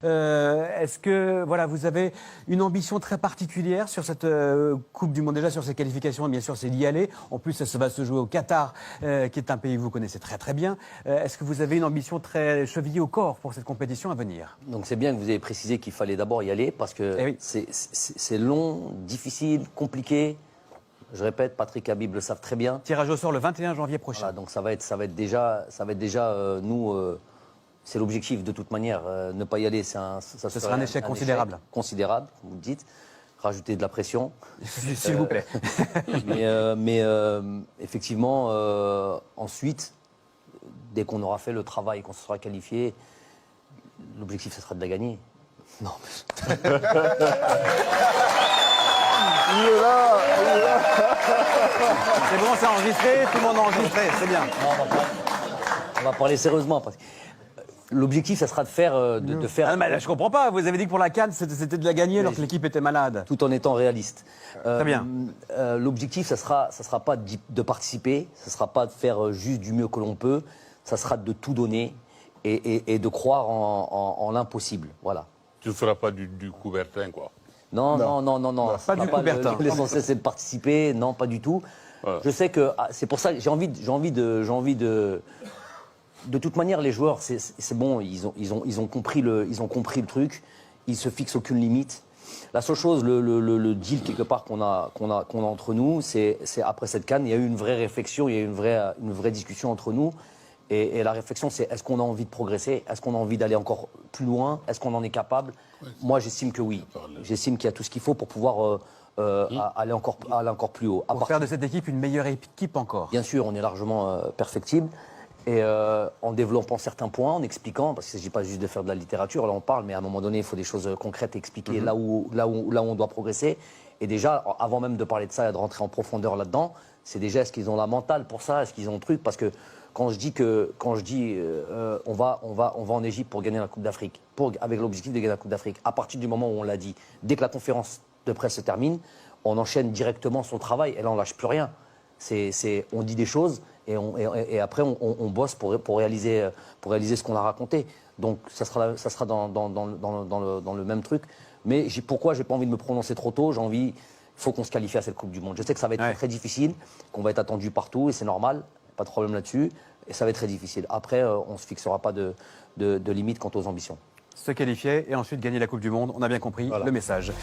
Est-ce que voilà, vous avez une ambition très particulière sur cette Coupe du Monde, déjà sur ces qualifications, et bien sûr c'est d'y aller. En plus, ça va se jouer au Qatar, qui est un pays que vous connaissez très très bien. Est-ce que vous avez une ambition très chevillée au corps pour cette compétition à venir? Donc c'est bien que vous ayez précisé qu'il fallait d'abord y aller parce que Eh oui. c'est long, difficile, compliqué. Je répète, Patrick et Habib le savent très bien. Tirage au sort le 21 janvier prochain. Voilà, donc ça va être déjà nous. C'est l'objectif de toute manière. Ne pas y aller, ça sera un échec considérable. Considérable, vous le dites. Rajouter de la pression. S'il vous plaît. mais effectivement, ensuite, dès qu'on aura fait le travail et qu'on se sera qualifié, l'objectif, ce sera de la gagner. Non. Il est là, il est là. C'est bon, c'est enregistré, tout le monde a enregistré, c'est bien. Non, on va parler sérieusement. Parce que l'objectif, ça sera de faire... Ah, mais là, je comprends pas, vous avez dit que pour la CAN, c'était de la gagner alors que l'équipe était malade. Tout en étant réaliste. Très bien. L'objectif, ça sera pas de participer, ça sera pas de faire juste du mieux que l'on peut, ça sera de tout donner et de croire en l'impossible. Voilà. Tu ne feras pas du Coubertin, quoi. Non. Pas du Coubertin. L'essentiel, c'est de participer. Non, pas du tout. Ouais. Je sais que c'est pour ça que j'ai envie de... De toute manière, les joueurs, c'est bon, ils ont compris le truc. Ils se fixent aucune limite. La seule chose, le deal quelque part qu'on a entre nous, c'est après cette CAN, il y a eu une vraie réflexion, il y a eu une vraie discussion entre nous. Et la réflexion, c'est est-ce qu'on a envie de progresser? Est-ce qu'on a envie d'aller encore plus loin? Est-ce qu'on en est capable? Moi, j'estime que oui. J'estime qu'il y a tout ce qu'il faut pour pouvoir aller encore plus haut. Pour faire de cette équipe une meilleure équipe encore. Bien sûr, on est largement perfectible. Et en développant certains points, en expliquant, parce qu'il ne s'agit pas juste de faire de la littérature, là on parle, mais à un moment donné, il faut des choses concrètes, expliquer là où on doit progresser. Et déjà, avant même de parler de ça et de rentrer en profondeur là-dedans, c'est déjà est-ce qu'ils ont la mentale pour ça, est-ce qu'ils ont le truc, parce que quand je dis on va en Égypte pour gagner la Coupe d'Afrique, avec l'objectif de gagner la Coupe d'Afrique, à partir du moment où on l'a dit, dès que la conférence de presse se termine, on enchaîne directement son travail et là on lâche plus rien. On dit des choses et après on bosse pour réaliser ce qu'on a raconté. Donc ça sera dans le même truc. Mais pourquoi j'ai pas envie de me prononcer trop tôt? Il faut qu'on se qualifie à cette Coupe du Monde. Je sais que ça va être très difficile, qu'on va être attendu partout et c'est normal, pas de problème là-dessus. Et ça va être très difficile. Après, on ne se fixera pas de limite quant aux ambitions. Se qualifier et ensuite gagner la Coupe du Monde, on a bien compris le message.